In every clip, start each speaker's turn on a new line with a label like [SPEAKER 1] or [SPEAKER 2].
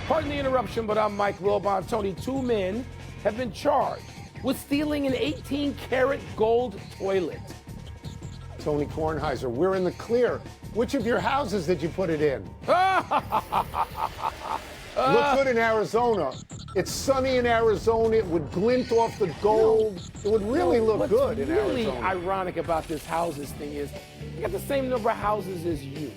[SPEAKER 1] Pardon the interruption, but I'm Mike Wilbon. Tony, two men have been charged with stealing an 18-karat gold toilet.
[SPEAKER 2] Tony Kornheiser, we're in the clear. Which of your houses did you put it in? Look good in Arizona. It's sunny in Arizona. It would glint off the gold. It would really look good in Arizona.
[SPEAKER 1] What's really ironic about this houses thing is you got the same number of houses as you.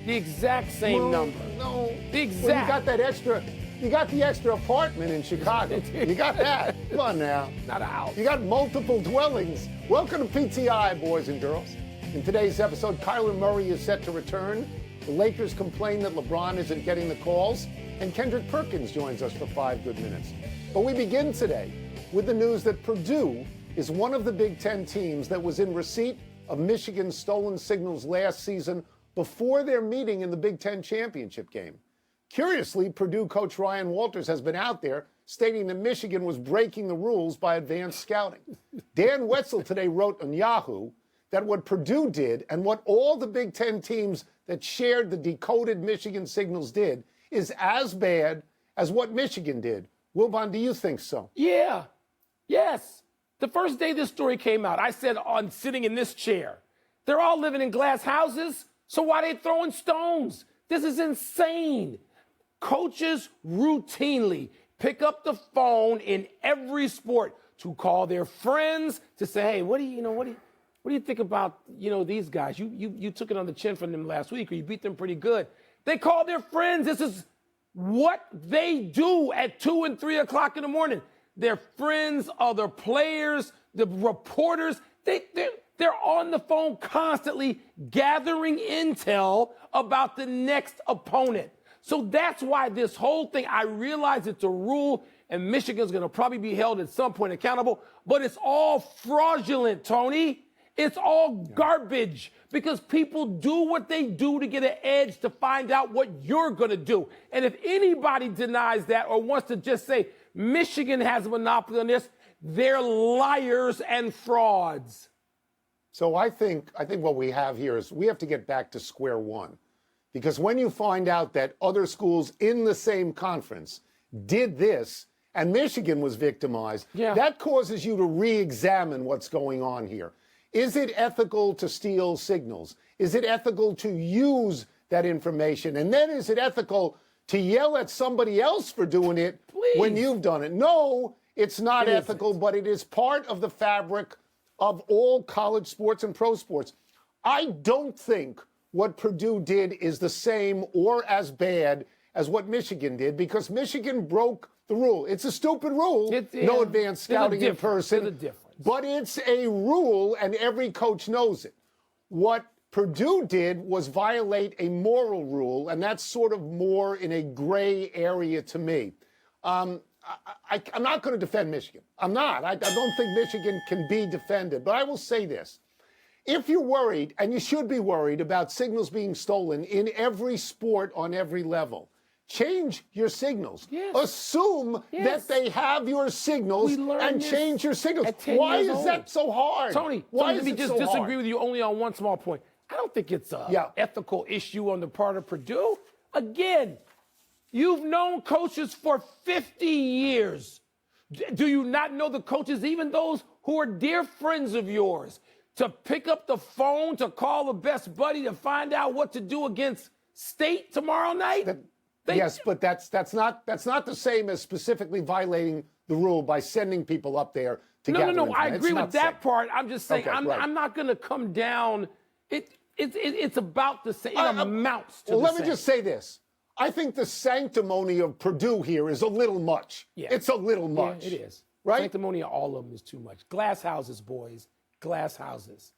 [SPEAKER 1] The exact same number.
[SPEAKER 2] No.
[SPEAKER 1] The exact.
[SPEAKER 2] Well, you got that extra. You got the extra apartment in Chicago. You got that. Come on now.
[SPEAKER 1] Not a house.
[SPEAKER 2] You got multiple dwellings. Welcome to PTI, boys and girls. In today's episode, Kyler Murray is set to return. The Lakers complain that LeBron isn't getting the calls. And Kendrick Perkins joins us for 5 good minutes. But we begin today with the news that Purdue is one of the Big Ten teams that was in receipt of Michigan's stolen signals last season before their meeting in the Big Ten championship game. Curiously, Purdue coach Ryan Walters has been out there stating that Michigan was breaking the rules by advanced scouting. Dan Wetzel today wrote on Yahoo that what Purdue did and what all the Big Ten teams that shared the decoded Michigan signals did is as bad as what Michigan did. Wilbon, do you think so?
[SPEAKER 1] Yeah. Yes. The first day this story came out, I said on sitting in this chair, they're all living in glass houses, so why are they throwing stones? This is insane. Coaches routinely pick up the phone in every sport to call their friends to say, hey, what do you think about, these guys? You took it on the chin from them last week, or you beat them pretty good. They call their friends. This is what they do at 2 and 3 o'clock in the morning. Their friends, other players, the reporters, they're on the phone constantly gathering intel about the next opponent. So that's why this whole thing, I realize it's a rule and Michigan's going to probably be held at some point accountable, but it's all fraudulent, Tony. It's all garbage because people do what they do to get an edge to find out what you're going to do. And if anybody denies that or wants to just say Michigan has a monopoly on this, they're liars and frauds.
[SPEAKER 2] So I think what we have here is we have to get back to square one. Because when you find out that other schools in the same conference did this and Michigan was victimized, that causes you to re-examine what's going on here. Is it ethical to steal signals? Is it ethical to use that information? And then is it ethical to yell at somebody else for doing it when you've done it? No, it's not ethical, but it is part of the fabric of all college sports and pro sports. I don't think what Purdue did is the same or as bad as what Michigan did because Michigan broke the rule. It's a stupid rule. No advanced scouting in person. But it's a rule, and every coach knows it. What Purdue did was violate a moral rule, and that's sort of more in a gray area to me. I'm not going to defend Michigan. I'm not. I don't think Michigan can be defended. But I will say this. If you're worried, and you should be worried about signals being stolen in every sport on every level, change your signals. Assume that they have your signals and change your signals. Why is that so hard?
[SPEAKER 1] Tony, let me just disagree with you only on one small point. I don't think it's an ethical issue on the part of Purdue. Again, you've known coaches for 50 years. Do you not know the coaches, even those who are dear friends of yours, to pick up the phone, to call the best buddy to find out what to do against State tomorrow night?
[SPEAKER 2] Yes, but that's not the same as specifically violating the rule by sending people up there to gather information.
[SPEAKER 1] I agree with that part. I'm just saying I'm not going to come down. It's about the same. It amounts to the same.
[SPEAKER 2] Let me just say this. I think the sanctimony of Purdue here is a little much. Yeah. It's a little much.
[SPEAKER 1] Yeah, it is.
[SPEAKER 2] Right?
[SPEAKER 1] Sanctimony of all of them is too much. Glass houses, boys. Glass houses.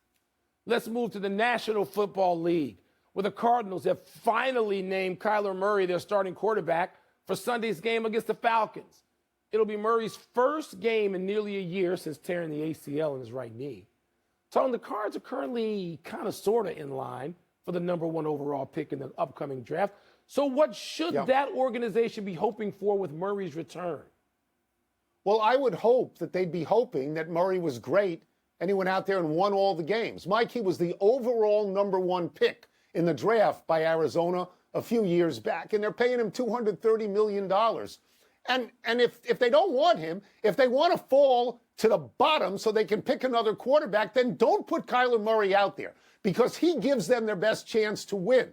[SPEAKER 1] Let's move to the National Football League, where the Cardinals have finally named Kyler Murray their starting quarterback for Sunday's game against the Falcons. It'll be Murray's first game in nearly a year since tearing the ACL in his right knee. Tony, the Cards are currently kind of sort of in line for the number 1 overall pick in the upcoming draft. So what should that organization be hoping for with Murray's return?
[SPEAKER 2] Well, I would hope that they'd be hoping that Murray was great and he went out there and won all the games. Mike, he was the overall number 1 pick in the draft by Arizona a few years back, and they're paying him $230 million. And if they don't want him, if they want to fall to the bottom so they can pick another quarterback, then don't put Kyler Murray out there because he gives them their best chance to win.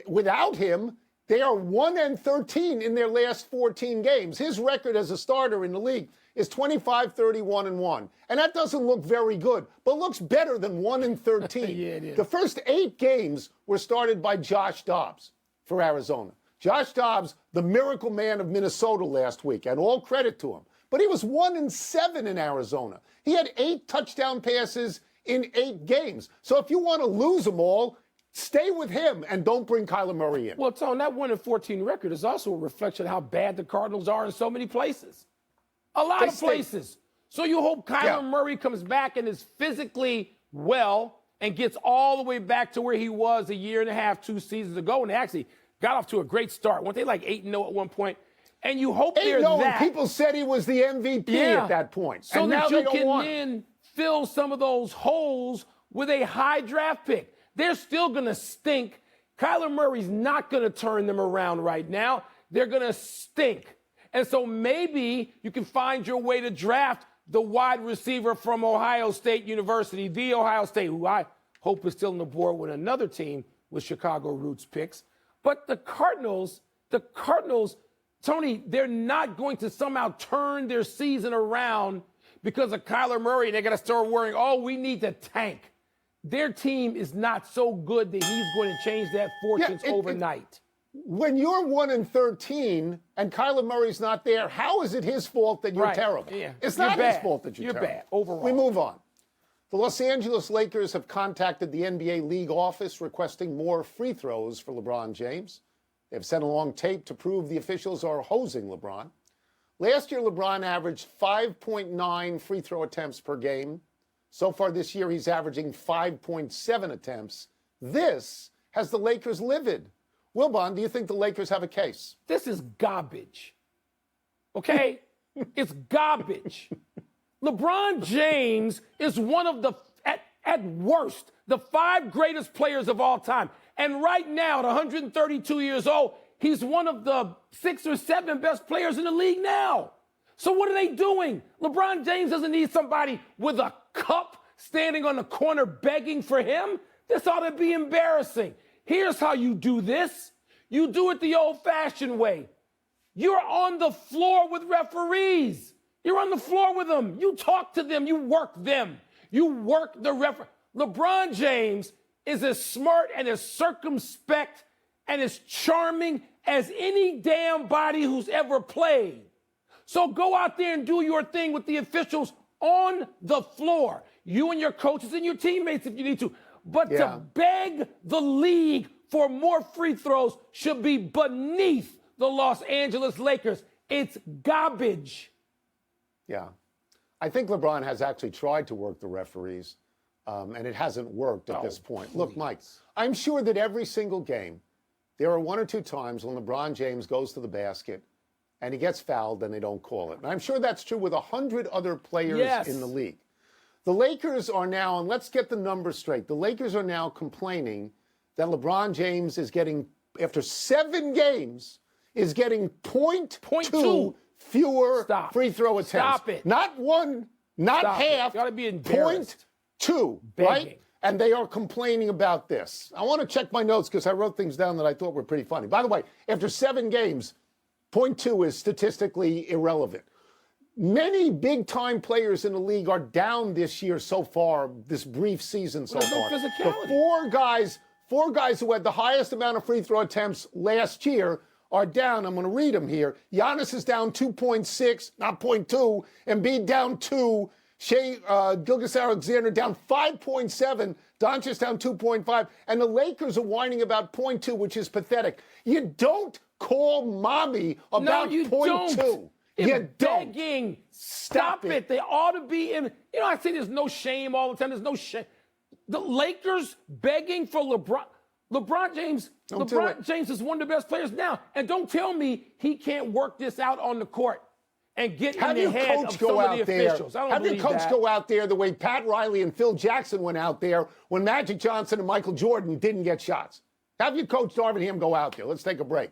[SPEAKER 2] Without him, they are 1-13 in their last 14 games. His record as a starter in the league is 25-31-1. And that doesn't look very good, but looks better than 1-13.
[SPEAKER 1] Yeah, it is.
[SPEAKER 2] The first 8 games were started by Josh Dobbs for Arizona. Josh Dobbs, the miracle man of Minnesota last week, and all credit to him. But he was 1-7 in Arizona. He had 8 touchdown passes in 8 games. So if you want to lose them all, stay with him and don't bring Kyler Murray in.
[SPEAKER 1] Well, Tone, that 1-14 record is also a reflection of how bad the Cardinals are in so many places. A lot of places. So you hope Kyler Murray comes back and is physically well and gets all the way back to where he was a year and a half, 2 seasons ago, and they actually got off to a great start. Weren't they like 8-0 at one point? And you hope they're that.
[SPEAKER 2] People said he was the MVP at that point.
[SPEAKER 1] So
[SPEAKER 2] and
[SPEAKER 1] that
[SPEAKER 2] now
[SPEAKER 1] you can then fill some of those holes with a high draft pick. They're still going to stink. Kyler Murray's not going to turn them around right now. They're going to stink. And so maybe you can find your way to draft the wide receiver from Ohio State University, the Ohio State, who I hope is still on the board with another team with Chicago roots picks. But the Cardinals, Tony, they're not going to somehow turn their season around because of Kyler Murray. They're going to start worrying, oh, we need to tank. Their team is not so good that he's going to change that fortunes overnight.
[SPEAKER 2] When you're 1-13 and Kyler Murray's not there, how is it his fault that you're terrible?
[SPEAKER 1] Yeah.
[SPEAKER 2] It's not his fault that you're terrible.
[SPEAKER 1] You're bad overall.
[SPEAKER 2] We move on. The Los Angeles Lakers have contacted the NBA League office requesting more free throws for LeBron James. They've sent along tape to prove the officials are hosing LeBron. Last year, LeBron averaged 5.9 free throw attempts per game. So far this year, he's averaging 5.7 attempts. This has the Lakers livid. Wilbon, do you think the Lakers have a case?
[SPEAKER 1] This is garbage. Okay? It's garbage. LeBron James is one of the, at worst, the 5 greatest players of all time. And right now, at 132 years old, he's one of the 6 or 7 best players in the league now. So what are they doing? LeBron James doesn't need somebody with a cup standing on the corner begging for him. This ought to be embarrassing. Here's how you do this. You do it the old-fashioned way. You're on the floor with referees. You're on the floor with them. You talk to them. You work them. You work the referee. LeBron James is as smart and as circumspect and as charming as any damn body who's ever played. So go out there and do your thing with the officials on the floor. You and your coaches and your teammates if you need to. But to beg the league for more free throws should be beneath the Los Angeles Lakers. It's garbage.
[SPEAKER 2] Yeah. I think LeBron has actually tried to work the referees, and it hasn't worked at this point. Look, Mike, I'm sure that every single game, there are 1 or 2 times when LeBron James goes to the basket and he gets fouled and they don't call it. And I'm sure that's true with 100 other players in the league. The Lakers are now, and let's get the numbers straight, the Lakers are now complaining that LeBron James is getting, after 7 games, is getting 0.2 fewer free throw attempts.
[SPEAKER 1] Stop it.
[SPEAKER 2] Not 1, not half.
[SPEAKER 1] You got to be embarrassed.
[SPEAKER 2] 0.2, right? And they are complaining about this. I want to check my notes because I wrote things down that I thought were pretty funny. By the way, after 7 games, 0.2 is statistically irrelevant. Many big-time players in the league are down this year so far, this brief season so far. The 4 guys who had the highest amount of free throw attempts last year are down. I'm going to read them here. Giannis is down 2.6, not 0.2. Embiid down 2. Gilgeous-Alexander down 5.7. Doncic down 2.5. And the Lakers are whining about 0.2, which is pathetic. You don't call mommy about 0.2. You
[SPEAKER 1] begging. Stop it. They ought to be in. You know, I say there's no shame all the time. There's no shame. The Lakers begging for LeBron. LeBron James is one of the best players now. And don't tell me he can't work this out on the court and get in the head of some of the officials. I don't believe that. Have your coach
[SPEAKER 2] go out there the way Pat Riley and Phil Jackson went out there when Magic Johnson and Michael Jordan didn't get shots? Have your coach Darvin Ham go out there. Let's take a break.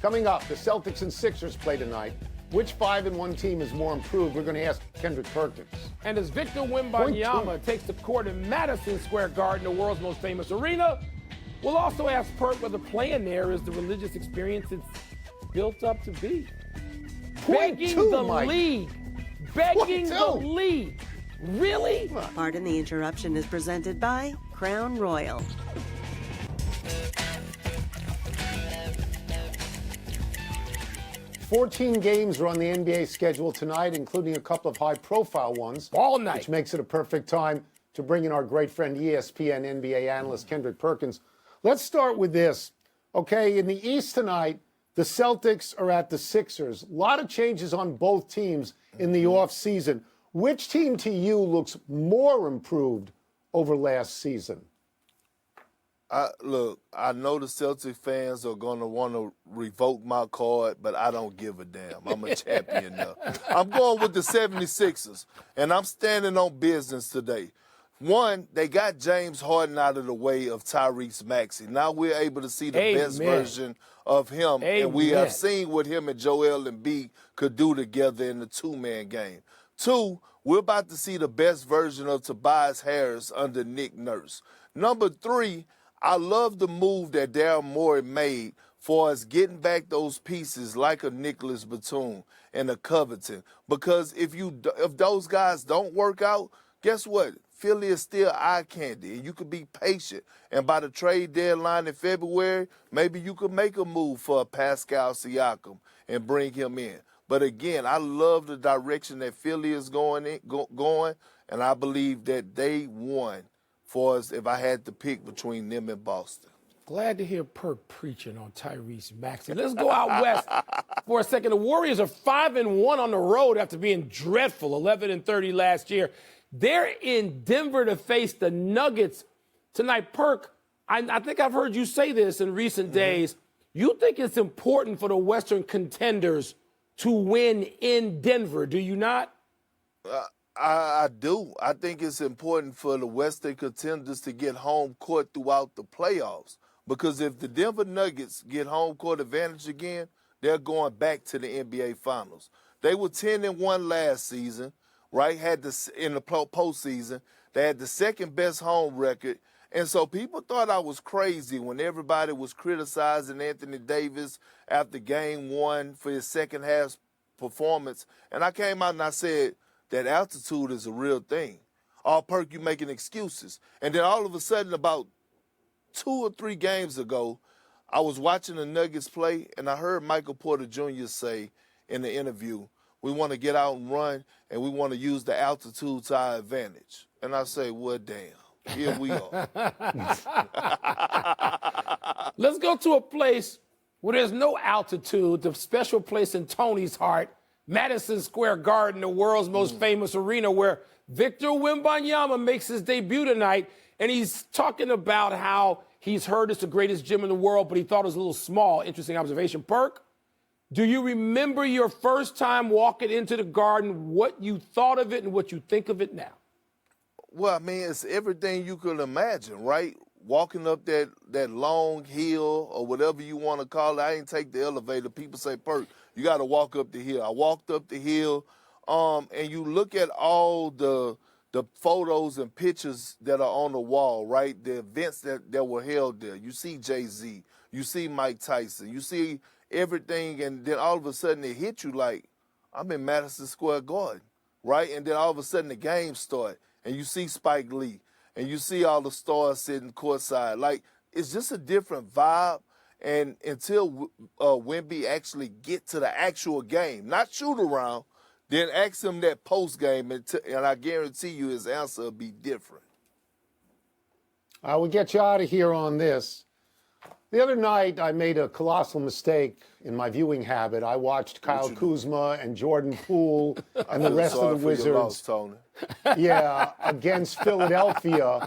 [SPEAKER 2] Coming up, the Celtics and Sixers play tonight. Which 5-1 team is more improved? We're going to ask Kendrick Perkins.
[SPEAKER 1] And as Victor Wembanyama takes the court in Madison Square Garden, the world's most famous arena, we'll also ask Perk whether playing there is the religious experience it's built up to be. Begging the league. Begging the league. Really?
[SPEAKER 3] Pardon the Interruption is presented by Crown Royal.
[SPEAKER 2] "14 games are on the NBA schedule tonight, including a couple of high-profile ones.
[SPEAKER 1] All night.
[SPEAKER 2] Which makes it a perfect time to bring in our great friend, ESPN NBA analyst Kendrick Perkins. Let's start with this. Okay, in the East tonight, the Celtics are at the Sixers. A lot of changes on both teams in the offseason. Which team to you looks more improved over last season?
[SPEAKER 4] Look, I know the Celtic fans are going to want to revoke my card, but I don't give a damn. I'm a champion now. I'm going with the 76ers, and I'm standing on business today. One, they got James Harden out of the way of Tyrese Maxey. Now we're able to see the best version of him, and we have seen what him and Joel Embiid could do together in the two-man game. Two, we're about to see the best version of Tobias Harris under Nick Nurse. Number three, I love the move that Daryl Morey made for us getting back those pieces like a Nicholas Batum and a Covington. Because if those guys don't work out, guess what? Philly is still eye candy, and you could be patient. And by the trade deadline in February, maybe you could make a move for Pascal Siakam and bring him in. But again, I love the direction that Philly is going, and I believe that they won for us if I had to pick between them and Boston.
[SPEAKER 1] Glad to hear Perk preaching on Tyrese Maxey. Let's go out west for a second. The Warriors are 5-1 on the road after being dreadful, 11-30 last year. They're in Denver to face the Nuggets tonight. Perk, I think I've heard you say this in recent days. You think it's important for the Western contenders to win in Denver, do you not?
[SPEAKER 4] I do. I think it's important for the Western contenders to get home court throughout the playoffs. Because if the Denver Nuggets get home court advantage again, they're going back to the NBA Finals. They were 10-1 last season, right? In the postseason, they had the second best home record. And so people thought I was crazy when everybody was criticizing Anthony Davis after game one for his second half performance. And I came out and I said that altitude is a real thing. All Perk, you making excuses. And then all of a sudden, about 2 or 3 games ago, I was watching the Nuggets play, and I heard Michael Porter Jr. say in the interview, we want to get out and run, and we want to use the altitude to our advantage. And I say, well, damn, here we are.
[SPEAKER 1] Let's go to a place where there's no altitude, the special place in Tony's heart, Madison Square Garden, the world's most famous arena, where Victor Wembanyama makes his debut tonight, and he's talking about how he's heard it's the greatest gym in the world, but he thought it was a little small. Interesting observation. Perk, do you remember your first time walking into the Garden, what you thought of it and what you think of it now?
[SPEAKER 4] Well, I mean, it's everything you could imagine, right? Walking up that long hill or whatever you want to call it. I didn't take the elevator. People say, Perk, you got to walk up the hill. I walked up the hill, and you look at all the photos and pictures that are on the wall, right? The events that were held there. You see Jay-Z. You see Mike Tyson. You see everything, and then all of a sudden it hit you like, I'm in Madison Square Garden, right? And then all of a sudden the game started, and you see Spike Lee, and you see all the stars sitting courtside. Like, it's just a different vibe. And until Wemby actually get to the actual game, not shoot around, then ask him that post game, and I guarantee you his answer will be different.
[SPEAKER 2] I will get you out of here on this. The other night, I made a colossal mistake in my viewing habit. I watched Kyle Kuzma and Jordan Poole and the rest of the Wizards.
[SPEAKER 4] Loss, Tony.
[SPEAKER 2] Yeah, against Philadelphia,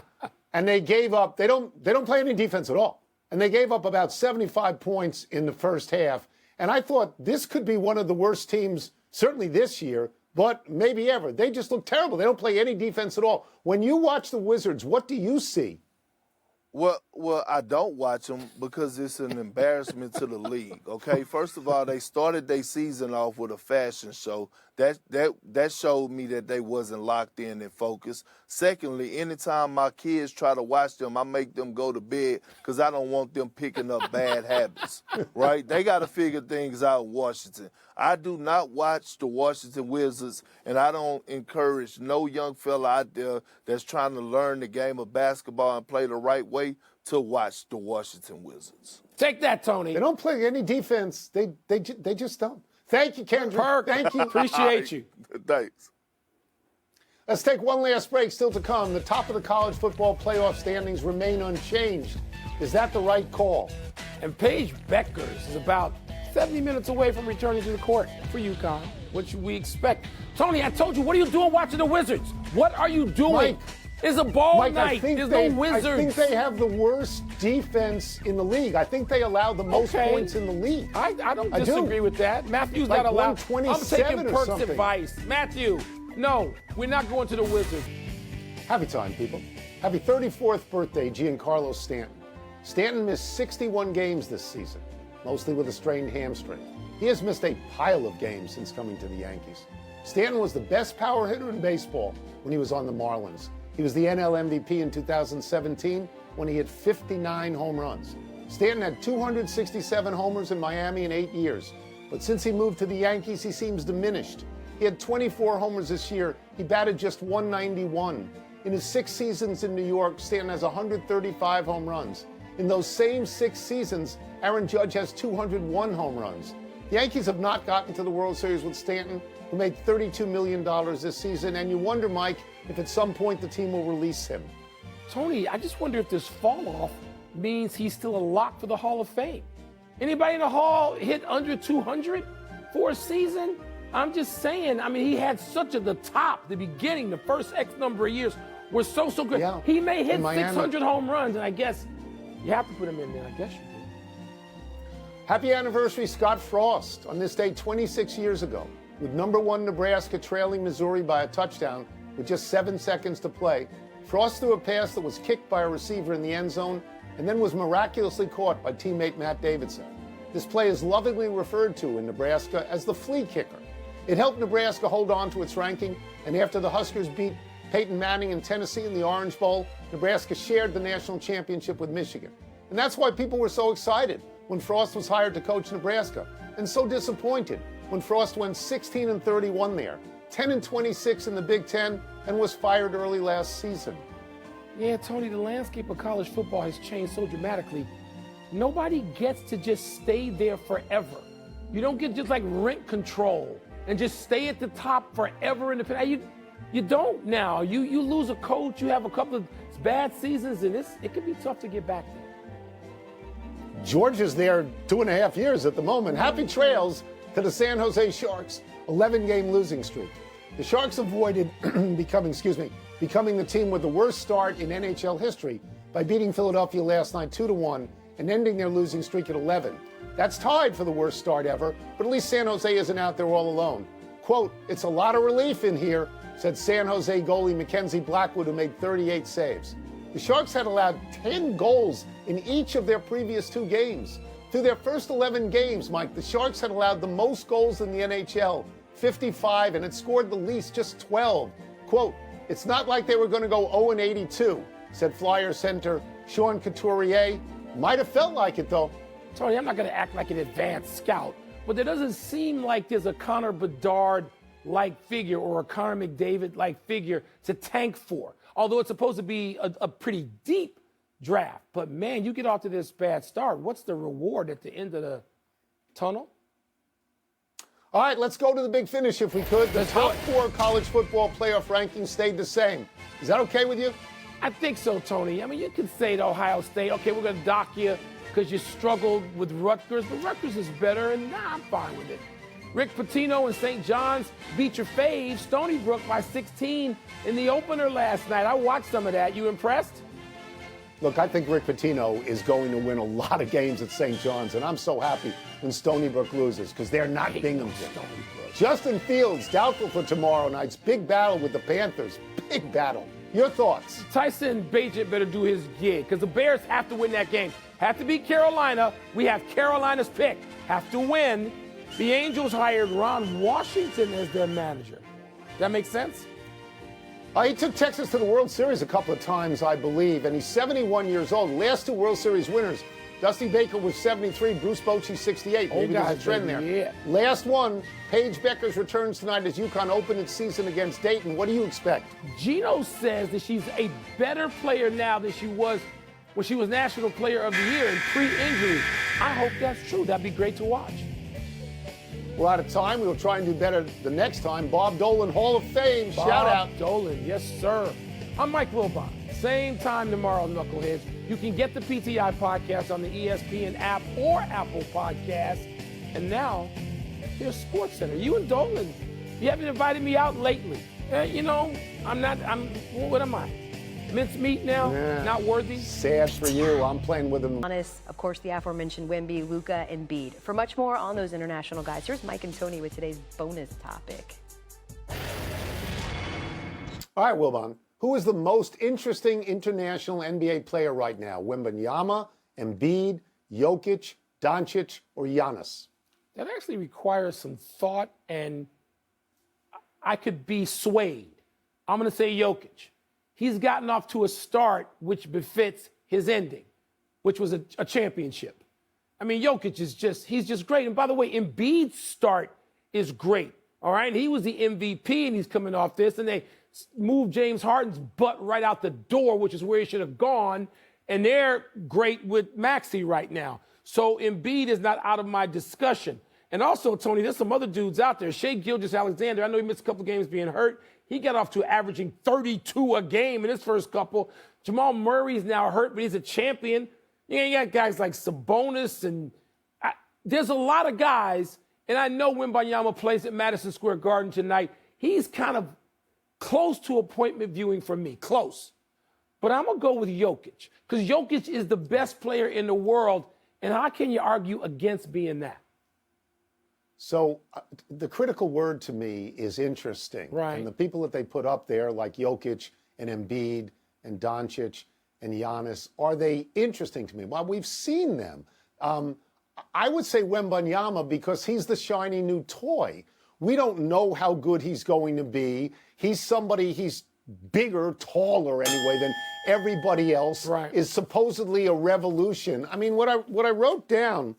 [SPEAKER 2] and they gave up. They don't play any defense at all, and they gave up about 75 points in the first half. And I thought this could be one of the worst teams, certainly this year, but maybe ever. They just look terrible. They don't play any defense at all. When you watch the Wizards, what do you see?
[SPEAKER 4] Well, I don't watch them because it's an embarrassment to the league. Okay, first of all, they started their season off with a fashion show. That showed me that they wasn't locked in and focused. Secondly, anytime my kids try to watch them, I make them go to bed because I don't want them picking up bad habits. Right? They got to figure things out in Washington. I do not watch the Washington Wizards, and I don't encourage no young fella out there that's trying to learn the game of basketball and play the right way to watch the Washington Wizards.
[SPEAKER 1] Take that, Tony.
[SPEAKER 2] They don't play any defense. They just don't. Thank you, Kendrick.
[SPEAKER 1] Perk.
[SPEAKER 2] Thank you.
[SPEAKER 1] Appreciate you.
[SPEAKER 4] Thanks.
[SPEAKER 2] Let's take one last break. Still to come. The top of the college football playoff standings remain unchanged. Is that the right call?
[SPEAKER 1] And Paige Beckers is about 70 minutes away from returning to the court for UConn. What should we expect? Tony, I told you, what are you doing watching the Wizards? What are you doing?
[SPEAKER 2] Mike,
[SPEAKER 1] it's a ball
[SPEAKER 2] Mike,
[SPEAKER 1] night. There's no Wizards.
[SPEAKER 2] I think they have the worst defense in the league. I think they allow the most points in the league.
[SPEAKER 1] I don't disagree with that. Matthew's
[SPEAKER 2] Like
[SPEAKER 1] got allowed. I'm
[SPEAKER 2] 127
[SPEAKER 1] taking
[SPEAKER 2] or
[SPEAKER 1] Perk's
[SPEAKER 2] something.
[SPEAKER 1] advice. Matthew, no, we're not going to the Wizards.
[SPEAKER 2] Happy time, people. Happy 34th birthday, Giancarlo Stanton. Stanton missed 61 games this season, mostly with a strained hamstring. He has missed a pile of games since coming to the Yankees. Stanton was the best power hitter in baseball when he was on the Marlins. He was the NL MVP in 2017 when he hit 59 home runs. Stanton had 267 homers in Miami in 8 years, but since he moved to the Yankees, he seems diminished. He had 24 homers this year. He batted just 191. In his 6 seasons in New York, Stanton has 135 home runs. In those same 6 seasons, Aaron Judge has 201 home runs. The Yankees have not gotten to the World Series with Stanton, who made $32 million this season, and you wonder, Mike, if at some point the team will release him.
[SPEAKER 1] Tony, I just wonder if this fall off means he's still a lock for the Hall of Fame. Anybody in the Hall hit under 200 for a season? I'm just saying, I mean, he had such at the top, the beginning, the first X number of years were so good.
[SPEAKER 2] Yeah.
[SPEAKER 1] He may hit
[SPEAKER 2] In Miami.
[SPEAKER 1] 600 home runs, and I guess you have to put him in there. I guess you do.
[SPEAKER 2] Happy anniversary, Scott Frost. On this day 26 years ago, with #1 Nebraska trailing Missouri by a touchdown with just 7 seconds to play, Frost threw a pass that was kicked by a receiver in the end zone and then was miraculously caught by teammate Matt Davidson. This play is lovingly referred to in Nebraska as the flea kicker. It helped Nebraska hold on to its ranking, and after the Huskers beat Peyton Manning in Tennessee in the Orange Bowl, Nebraska shared the national championship with Michigan. And that's why people were so excited when Frost was hired to coach Nebraska, and so disappointed when Frost went 16-31 there, 10-26 in the Big Ten, and was fired early last season.
[SPEAKER 1] Yeah, Tony, the landscape of college football has changed so dramatically. Nobody gets to just stay there forever. You don't get just like rent control and just stay at the top forever in the you don't now. You lose a coach, you have a couple of bad seasons, and it can be tough to get back there.
[SPEAKER 2] Georgia's there 2.5 years at the moment. Happy trails to the San Jose Sharks' 11-game losing streak. The Sharks avoided becoming the team with the worst start in NHL history by beating Philadelphia last night 2-1 and ending their losing streak at 11. That's tied for the worst start ever, but at least San Jose isn't out there all alone. Quote, "It's a lot of relief in here," said San Jose goalie Mackenzie Blackwood, who made 38 saves. The Sharks had allowed 10 goals in each of their previous 2 games. Through their first 11 games, Mike, the Sharks had allowed the most goals in the NHL, 55, and had scored the least, just 12. Quote, "It's not like they were going to go 0-82, said Flyer center Sean Couturier. Might have felt like it, though.
[SPEAKER 1] Tony, I'm not going to act like an advanced scout, but there doesn't seem like there's a Connor Bedard-like figure or a Connor McDavid-like figure to tank for, although it's supposed to be a pretty deep draft. But, man, you get off to this bad start. What's the reward at the end of the tunnel?
[SPEAKER 2] All right, let's go to the big finish if we could. The top 4 college football playoff rankings stayed the same. Is that okay with you?
[SPEAKER 1] I think so, Tony. I mean, you can say to Ohio State, okay, we're going to dock you because you struggled with Rutgers, but Rutgers is better, and I'm fine with it. Rick Pitino and St. John's beat your fave, Stony Brook, by 16 in the opener last night. I watched some of that. You impressed?
[SPEAKER 2] Look, I think Rick Pitino is going to win a lot of games at St. John's, and I'm so happy when Stony Brook loses because they're not Binghamton. Justin Fields, doubtful for tomorrow night's big battle with the Panthers. Big battle. Your thoughts?
[SPEAKER 1] Tyson Bagent better do his gig because the Bears have to win that game. Have to beat Carolina. We have Carolina's pick. Have to win. The Angels hired Ron Washington as their manager. That makes sense?
[SPEAKER 2] He took Texas to the World Series a couple of times, I believe, and he's 71 years old. Last two World Series winners, Dusty Baker was 73, Bruce Bochy 68. Maybe there's a trend there.
[SPEAKER 1] Yeah.
[SPEAKER 2] Last one, Paige Beckers returns tonight as UConn opened its season against Dayton. What do you expect?
[SPEAKER 1] Gino says that she's a better player now than she was when she was National Player of the Year in pre-injury. I hope that's true. That'd be great to watch.
[SPEAKER 2] We're out of time. We'll try and do better the next time. Bob Dolan, Hall of Fame. Shout out.
[SPEAKER 1] Bob Dolan, yes, sir. I'm Mike Wilbon. Same time tomorrow, Knuckleheads. You can get the PTI podcast on the ESPN app or Apple Podcasts. And now, here's SportsCenter. You and Dolan, you haven't invited me out lately. What am I? Mincemeat now?
[SPEAKER 2] Yeah.
[SPEAKER 1] Not worthy?
[SPEAKER 2] Sad for you. I'm playing with him.
[SPEAKER 5] Of course, the aforementioned Wemby, Luka, and Embiid. For much more on those international guys, here's Mike and Tony with today's bonus topic.
[SPEAKER 2] All right, Wilbon. Who is the most interesting international NBA player right now? Wembanyama, Embiid, Jokic, Doncic, or Giannis?
[SPEAKER 1] That actually requires some thought, and I could be swayed. I'm going to say Jokic. He's gotten off to a start which befits his ending, which was a championship. I mean, Jokic is he's just great. And by the way, Embiid's start is great. All right. And he was the MVP and he's coming off this. And they moved James Harden's butt right out the door, which is where he should have gone. And they're great with Maxey right now. So Embiid is not out of my discussion. And also, Tony, there's some other dudes out there. Shai Gilgeous-Alexander, I know he missed a couple games being hurt. He got off to averaging 32 a game in his first couple. Jamal Murray's now hurt, but he's a champion. You got guys like Sabonis, and there's a lot of guys, and I know Wembanyama plays at Madison Square Garden tonight. He's kind of close to appointment viewing for me, close. But I'm going to go with Jokic, because Jokic is the best player in the world, and how can you argue against being that?
[SPEAKER 2] So the critical word to me is interesting.
[SPEAKER 1] Right.
[SPEAKER 2] And the people that they put up there, like Jokic and Embiid and Doncic and Giannis, are they interesting to me? Well, we've seen them. I would say Wembanyama because he's the shiny new toy. We don't know how good he's going to be. He's bigger, taller anyway than everybody else.
[SPEAKER 1] Right.
[SPEAKER 2] Is supposedly a revolution. I mean, what I wrote down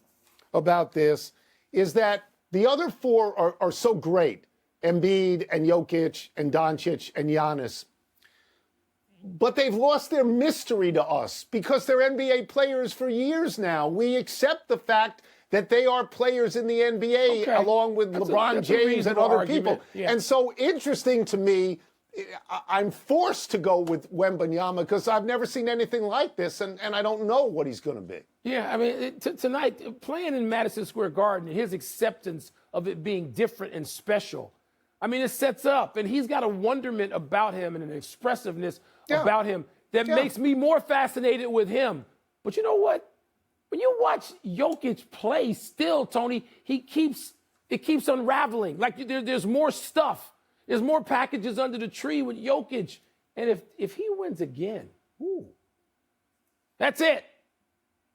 [SPEAKER 2] about this is that the other four are so great, Embiid and Jokic and Doncic and Giannis, but they've lost their mystery to us because they're NBA players for years now. We accept the fact that they are players in the NBA along with LeBron James and other people.
[SPEAKER 1] Yeah.
[SPEAKER 2] And so interesting to me, I'm forced to go with Wembanyama because I've never seen anything like this, and I don't know what he's going to be.
[SPEAKER 1] Yeah, I mean, tonight, playing in Madison Square Garden, his acceptance of it being different and special, I mean, it sets up, and he's got a wonderment about him and an expressiveness about him that makes me more fascinated with him. But you know what? When you watch Jokic play still, Tony, it keeps unraveling. Like there's more stuff. There's more packages under the tree with Jokic. And if he wins again, that's it.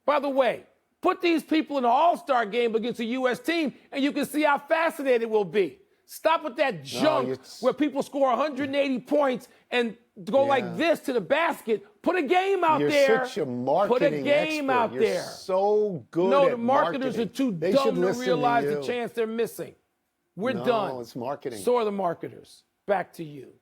[SPEAKER 1] By the way, put these people in an all-star game against a U.S. team, and you can see how fascinated we'll be. Stop with that junk where people score 180 points and go like this to the basket. Put a game out there.
[SPEAKER 2] You're such a marketing
[SPEAKER 1] Put a game
[SPEAKER 2] expert.
[SPEAKER 1] out
[SPEAKER 2] You're
[SPEAKER 1] there.
[SPEAKER 2] so good
[SPEAKER 1] No,
[SPEAKER 2] at
[SPEAKER 1] the marketers
[SPEAKER 2] marketing.
[SPEAKER 1] are too
[SPEAKER 2] They
[SPEAKER 1] dumb
[SPEAKER 2] should
[SPEAKER 1] to
[SPEAKER 2] listen
[SPEAKER 1] realize
[SPEAKER 2] to
[SPEAKER 1] the
[SPEAKER 2] you.
[SPEAKER 1] chance they're missing. We're
[SPEAKER 2] No,
[SPEAKER 1] done.
[SPEAKER 2] it's marketing.
[SPEAKER 1] So are the marketers. Back to you.